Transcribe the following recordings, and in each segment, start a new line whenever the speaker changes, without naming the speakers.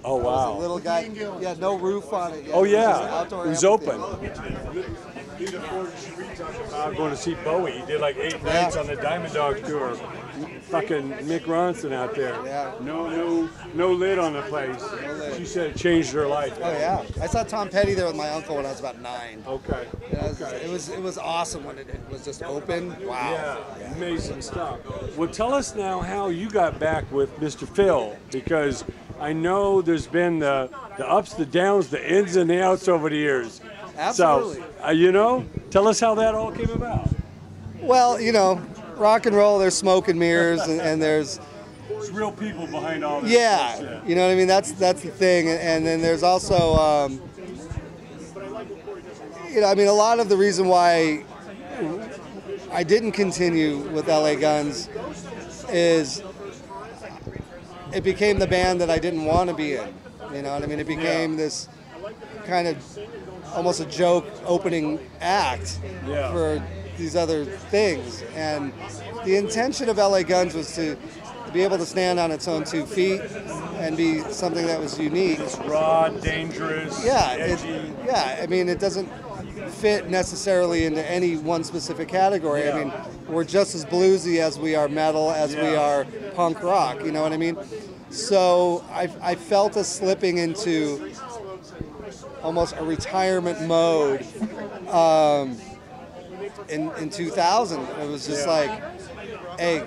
Oh, wow.
It was a little guy. Yeah, no roof on it yet.
Oh,
It was just
yeah.
outdoor
It was
amphitheater.
open. I'm going to see Bowie. He did like 8 nights on the Diamond Dog tour. Fucking Mick Ronson out there.
Yeah.
No lid on the place.
lid.
She said it changed her life.
Oh yeah, I saw Tom Petty there with my uncle when I was about 9.
Okay.
It was awesome when it was just open. Wow.
Yeah, amazing stuff. Well, tell us now how you got back with Mr. Phil, because I know there's been the ups, the downs, the ins and the outs over the years.
Absolutely.
So, tell us how that all came about.
Well, rock and roll, there's smoke and mirrors, and there's
real people behind all this.
Yeah, you know what I mean. That's the thing, and then there's also, a lot of the reason why I didn't continue with LA Guns is it became the band that I didn't want to be in. You know what I mean? It became this kind of almost a joke opening act for these other things, and the intention of LA Guns was to be able to stand on its own 2 feet and be something that was unique.
It's raw, dangerous, edgy.
It doesn't fit necessarily into any one specific category.
Yeah.
I mean, we're just as bluesy as we are metal, as we are punk rock, you know what I mean? So I felt us slipping into almost a retirement mode in 2000. It was just like, hey,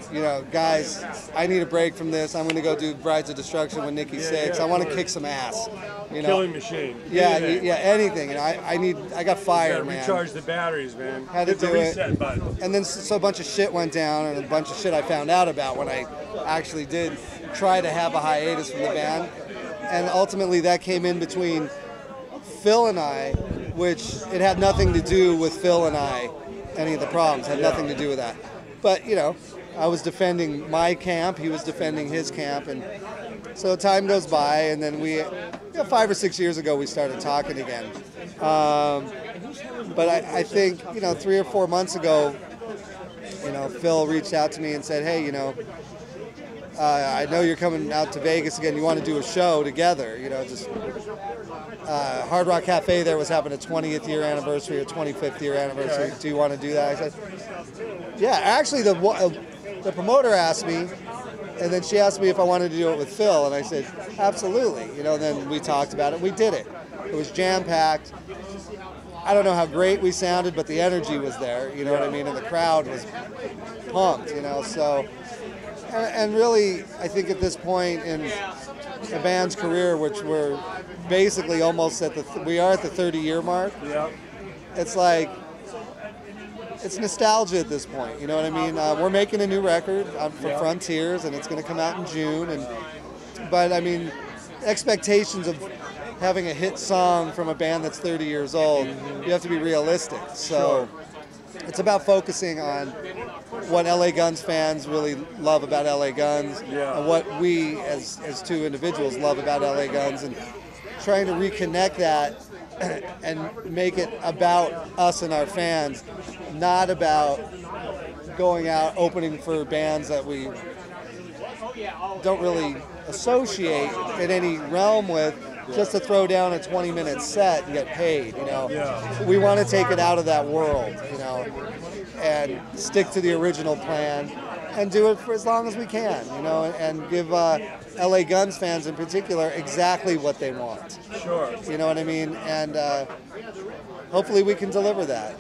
guys, I need a break from this. I'm going to go do Brides of Destruction with Nikki Sixx. I want to kick some ass.
Killing Machine.
Yeah, anything. I got fire, man.
Recharge the batteries, man.
Had to
Hit the
do
reset
it.
button.
And then so a bunch of shit went down, and a bunch of shit I found out about when I actually did try to have a hiatus from the band. And ultimately that came in between Phil and I, which it had nothing to do with Phil and I, any of the problems, had nothing to do with that. But, I was defending my camp, he was defending his camp, and so time goes by, and then 5 or 6 years ago we started talking again. But I think, 3 or 4 months ago, Phil reached out to me and said, hey, I know you're coming out to Vegas again, you want to do a show together, Hard Rock Cafe there was having a 20th year anniversary or 25th year anniversary. Okay. Do you want to do that? I said, yeah, actually the promoter asked me, and then she asked me if I wanted to do it with Phil, and I said, absolutely. Then we talked about it. We did it. It was jam-packed. I don't know how great we sounded, but the energy was there, you know what I mean? And the crowd was pumped, so... And really, I think at this point in the band's career, which we're basically almost we are at the 30-year mark.
Yeah.
It's like, it's nostalgia at this point, you know what I mean? We're making a new record for Frontiers, and it's going to come out in June. But I mean, expectations of having a hit song from a band that's 30 years old, you have to be realistic. So it's about focusing on what LA Guns fans really love about LA Guns, and what we as 2 individuals love about LA Guns, and trying to reconnect that and make it about us and our fans, not about going out opening for bands that we don't really associate in any realm with, just to throw down a 20-minute set and get paid, We want to take it out of that world, and stick to the original plan and do it for as long as we can, and give LA Guns fans in particular exactly what they want.
Sure.
You know what I mean? And hopefully we can deliver that,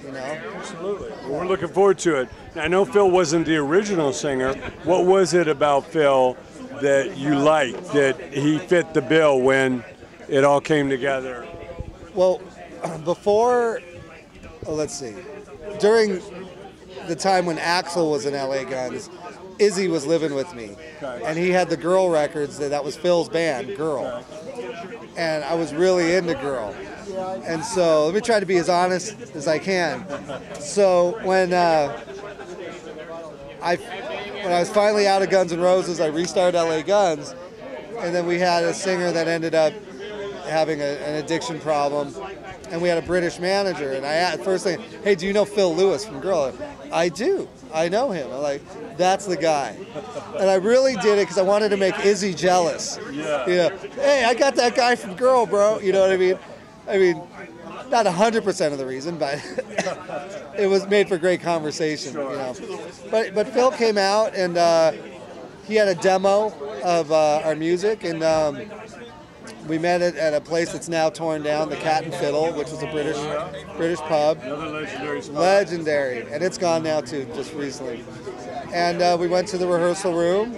Absolutely. Well, we're looking forward to it. Now, I know Phil wasn't the original singer. What was it about Phil that you liked, that he fit the bill when it all came together?
Well, let's see. During the time when Axl was in LA Guns, Izzy was living with me. Okay. And he had the Girl records, that was Phil's band, Girl. Okay. And I was really into Girl. And so, let me try to be as honest as I can. So, when I was finally out of Guns N' Roses, I restarted LA Guns, and then we had a singer that ended up having an addiction problem, and we had a British manager, and I asked first thing, hey, do you know Phil Lewis from Girl? I do. I know him. I'm like, that's the guy. And I really did it because I wanted to make Izzy jealous.
Yeah.
You know, hey, I got that guy from Girl, bro. You know what I mean? I mean, not 100% of the reason, but it was made for great conversation.
Sure.
You know, but Phil came out and he had a demo of our music, and we met at a place that's now torn down, the Cat and Fiddle, which was a British pub.
Another legendary spot.
Legendary, and it's gone now too, just recently. And we went to the rehearsal room,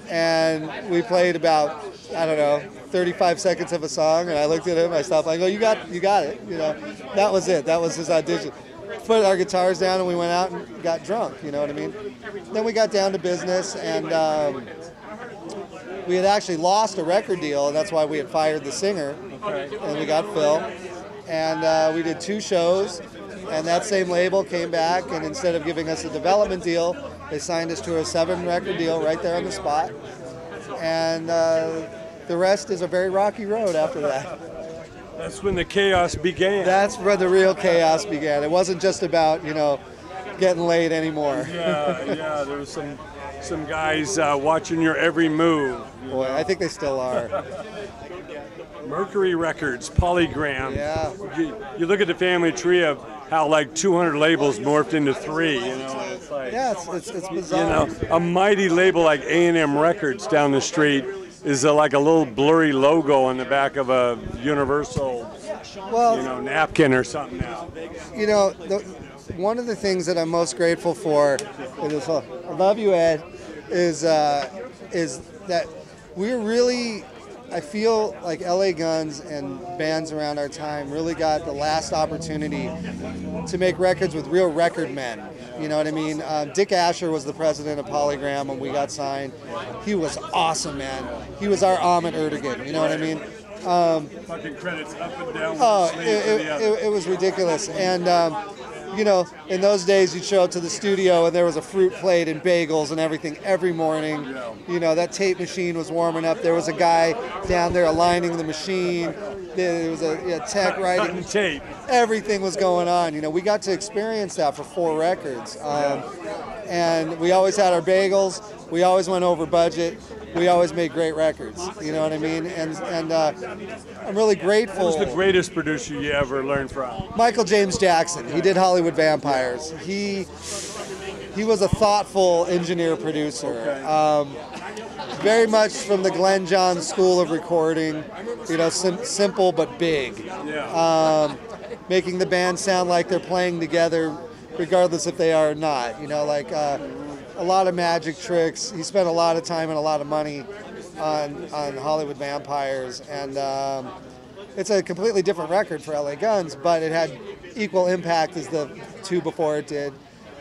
and we played about, I don't know, 35 seconds of a song, and I looked at him, I stopped, I go, you got it, you know. That was it, that was his audition. Put our guitars down and we went out and got drunk, you know what I mean? Then we got down to business, and we had actually lost a record deal, and that's why we had fired the singer, and we got Phil. And we did 2 shows, and that same label came back, and instead of giving us a development deal, they signed us to a 7-record deal right there on the spot. And the rest is a very rocky road after that.
That's when the chaos began.
That's where the real chaos began. It wasn't just about, you know, getting laid anymore.
Yeah, there was some guys watching your every move.
Boy, I think they still are.
Mercury Records, Polygram.
Yeah.
You look at the family tree of how like 200 labels morphed into 3. You know, it's like,
Yeah, it's bizarre.
you know, a mighty label like A&M Records down the street is like a little blurry logo on the back of a Universal, napkin or something now.
You know, one of the things that I'm most grateful for, is, I love you, Ed, is that we're really, I feel like LA Guns and bands around our time really got the last opportunity to make records with real record men. You know what I mean? Dick Asher was the president of Polygram when we got signed. He was awesome, man. He was our Ahmet Ertegun. You know what I mean?
Fucking credits up and down.
It was ridiculous. And you know, in those days, you'd show up to the studio and there was a fruit plate and bagels and everything every morning.
Yeah.
You know, that tape machine was warming up. There was a guy down there aligning the machine. There was a tech writing
tape.
Everything was going on. You know, we got to experience that for 4 records. And we always had our bagels. We always went over budget. We always made great records. You know what I mean? And I'm really grateful.
Who's the greatest producer you ever learned from?
Michael James Jackson. He did Hollywood Vampires. He was a thoughtful engineer producer. Very much from the Glenn Johns school of recording. You know, simple but big.
Yeah.
Making the band sound like they're playing together, regardless if they are or not. You know, like a lot of magic tricks. He spent a lot of time and a lot of money on Hollywood Vampires, and it's a completely different record for LA Guns, but it had equal impact as the 2 before it did,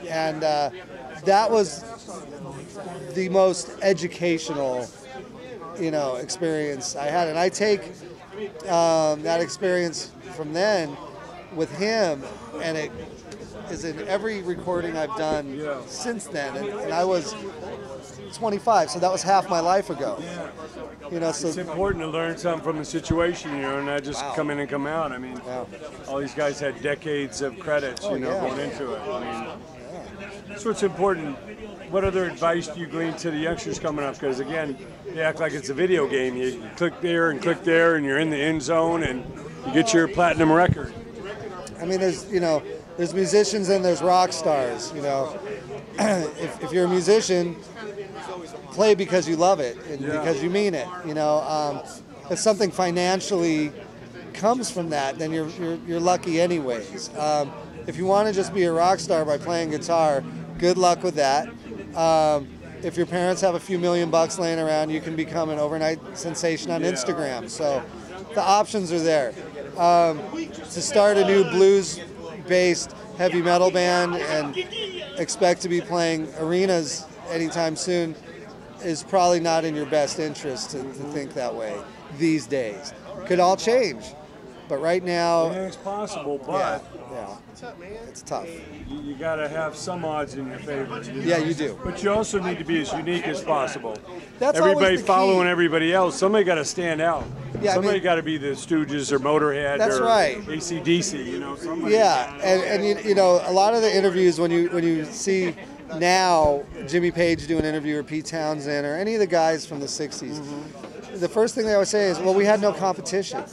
and that was the most educational, you know, experience I had, and I take that experience from then with him, and it is in every recording I've done since then, and I was 25, so that was half my life ago. You know, so
it's important to learn something from the situation, you know, and not just come in and come out. I mean, all these guys had decades of credits, going into it. I mean, that's what's important. What other advice do you glean to the youngsters coming up? Because again, they act like it's a video game. You click there and click there, and you're in the end zone, and you get your platinum record.
I mean, there's musicians and there's rock stars. You know, if you're a musician, play because you love it and because you mean it. You know, if something financially comes from that, then you're lucky anyways. If you want to just be a rock star by playing guitar, good luck with that. If your parents have a few $1,000,000 laying around, you can become an overnight sensation on Instagram. So the options are there. To start a new blues-based heavy metal band and expect to be playing arenas anytime soon is probably not in your best interest to think that way these days. Could all change. But right now,
Anything's possible,
yeah,
but
it's tough.
you got to have some odds in your favor.
Yeah, you do.
But you also need to be as unique as possible.
That's
Everybody
always the
following
key.
everybody else. Somebody got to stand out.
Yeah,
Somebody got to be the Stooges or Motorhead
That's
or
right.
AC/DC. You know. Somebody.
Yeah, and you know, a lot of the interviews when you see now Jimmy Page do an interview or Pete Townsend or any of the guys from the '60s, the first thing they always say is, "Well, we had no competition,"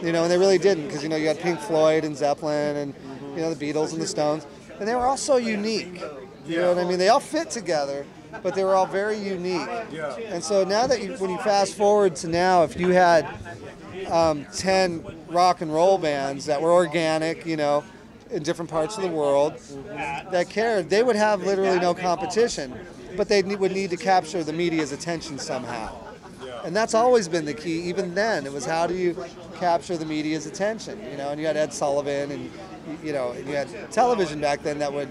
you know, and they really didn't, because you know you had Pink Floyd and Zeppelin and you know the Beatles and the Stones, and they were all so unique. You know what I mean? They all fit together, but they were all very unique.
Yeah.
And so now that when you fast forward to now, if you had 10 rock and roll bands that were organic, you know, in different parts of the world that cared, they would have literally no competition, but they would need to capture the media's attention somehow. And that's always been the key. Even then, it was how do you capture the media's attention, you know, and you had Ed Sullivan and you know, and you had television back then that would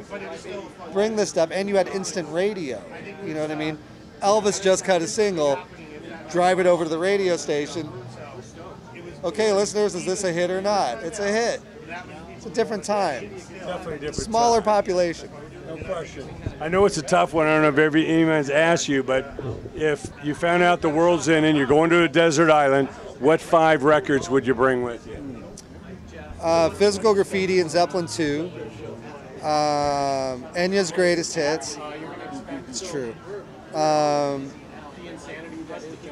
bring this stuff, and you had instant radio, you know what I mean? Elvis just cut a single, drive it over to the radio station. Okay, listeners, is this a hit or not? It's a hit. It's a different time.
Definitely a different
Smaller
time.
population.
No question. I know it's a tough one. I don't know if anyone's asked you, but if you found out the world's in and you're going to a desert island, what 5 records would you bring with you?
Physical Graffiti and Zeppelin 2. Enya's Greatest Hits. It's true. Turbo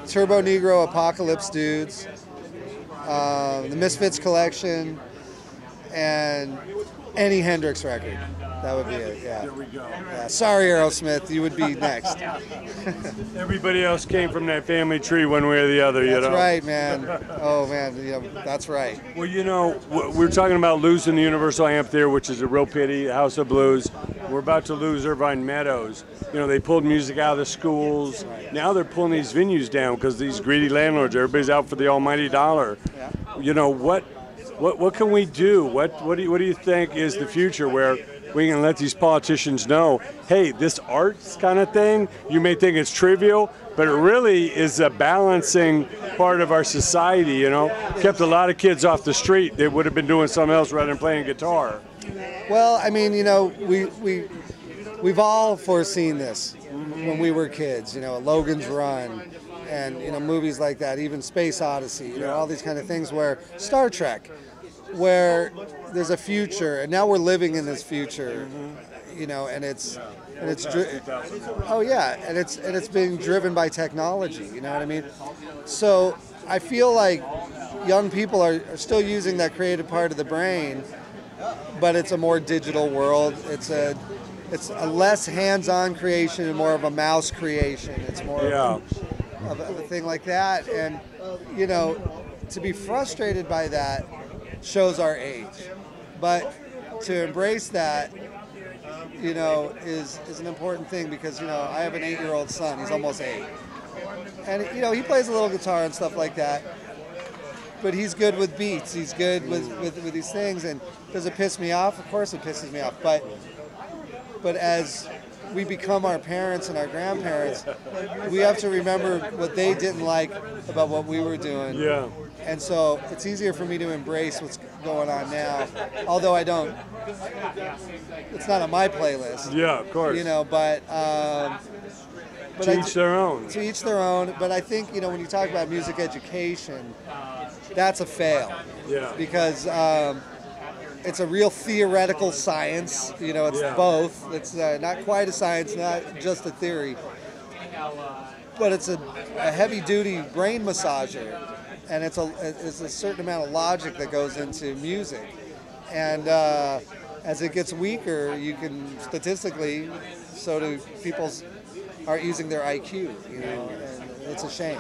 Negro Apocalypse Dudes. The Misfits Collection. And any Hendrix record. That would be it, yeah.
There we go.
Yeah. Sorry, Aerosmith, you would be next.
Everybody else came from that family tree one way or the other, you know.
That's right, man. Oh, man, you know, that's right.
Well, you know, we're talking about losing the Universal Amphitheater, which is a real pity, House of Blues. We're about to lose Irvine Meadows. You know, they pulled music out of the schools. Now they're pulling these venues down because these greedy landlords, everybody's out for the almighty dollar.
Yeah.
You know, what can we do? What do you think is the future where we can let these politicians know, hey, this arts kind of thing, you may think it's trivial, but it really is a balancing part of our society, you know. Kept a lot of kids off the street. They would have been doing something else rather than playing guitar.
Well, I mean, you know, we've all foreseen this when we were kids, you know, Logan's Run and, you know, movies like that, even Space Odyssey, you know, all these kind of things where Star Trek, where there's a future, and now we're living in this future, you know, and it's being driven by technology, you know what I mean? So I feel like young people are still using that creative part of the brain, but it's a more digital world. It's a less hands-on creation and more of a mouse creation. It's more of a thing like that, and you know, to be frustrated by that shows our age, but to embrace that, you know, is an important thing, because you know I have an 8-year-old son. He's almost 8, and you know he plays a little guitar and stuff like that, but he's good with beats. He's good with these things. And does it piss me off? Of course it pisses me off. But as we become our parents and our grandparents, we have to remember what they didn't like about what we were doing.
Yeah.
And so it's easier for me to embrace what's going on now, although I don't. It's not on my playlist.
Yeah, of course.
You know, but
to each their own.
To each their own. But I think, you know, when you talk about music education, that's a fail.
Yeah.
Because it's a real theoretical science. You know, it's both. It's not quite a science, not just a theory. But it's a heavy-duty brain massager. And it's a certain amount of logic that goes into music. And as it gets weaker, you can statistically, so do people's aren't using their IQ, you know, and it's a shame.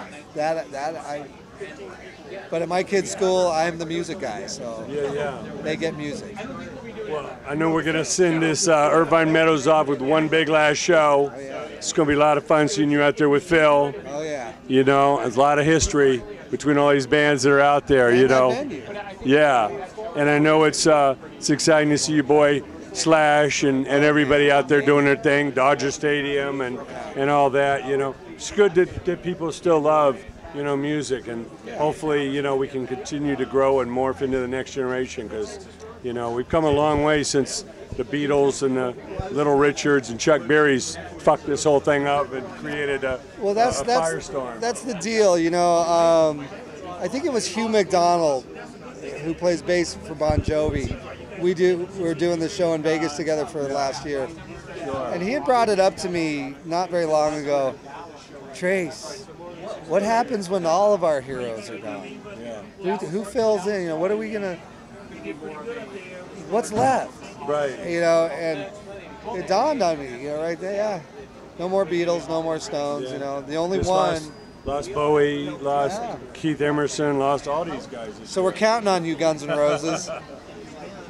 But at my kid's school, I'm the music guy, so they get music.
Well, I know we're going to send this Irvine Meadows off with one big last show.
Oh, yeah.
It's going to be a lot of fun seeing you out there with Phil.
Oh, yeah.
You know, there's a lot of history between all these bands that are out there,
and
you know.
Venue.
Yeah, and I know it's exciting to see your boy Slash and everybody out there doing their thing, Dodger Stadium and all that, you know. It's good that people still love music, and hopefully, we can continue to grow and morph into the next generation, because, we've come a long way since the Beatles and the Little Richards and Chuck Berry's fucked this whole thing up and created a firestorm.
That's the deal, I think it was Hugh McDonald, who plays bass for Bon Jovi. We were doing the show in Vegas together for last year. And he had brought it up to me not very long ago. Trace, what happens when all of our heroes are gone?
Yeah.
Who fills in? What are we gonna? What's left?
Right.
And it dawned on me. Right there. Yeah. No more Beatles. No more Stones.
Yeah.
The only
Just
one.
Lost Bowie. Lost Keith Emerson. Lost all these guys.
So we're counting on you, Guns N' Roses.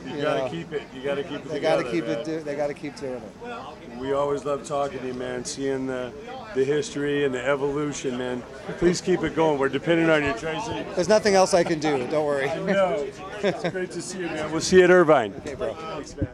You gotta keep it. You gotta keep it.
They gotta keep it. They gotta keep doing it.
We always love talking to you, man. Seeing the history and the evolution, man. Please keep it going. We're depending on you, Tracii.
There's nothing else I can do. Don't worry.
No. It's great to see you, man. We'll see you at Irvine.
Okay, bro.
Thanks, man.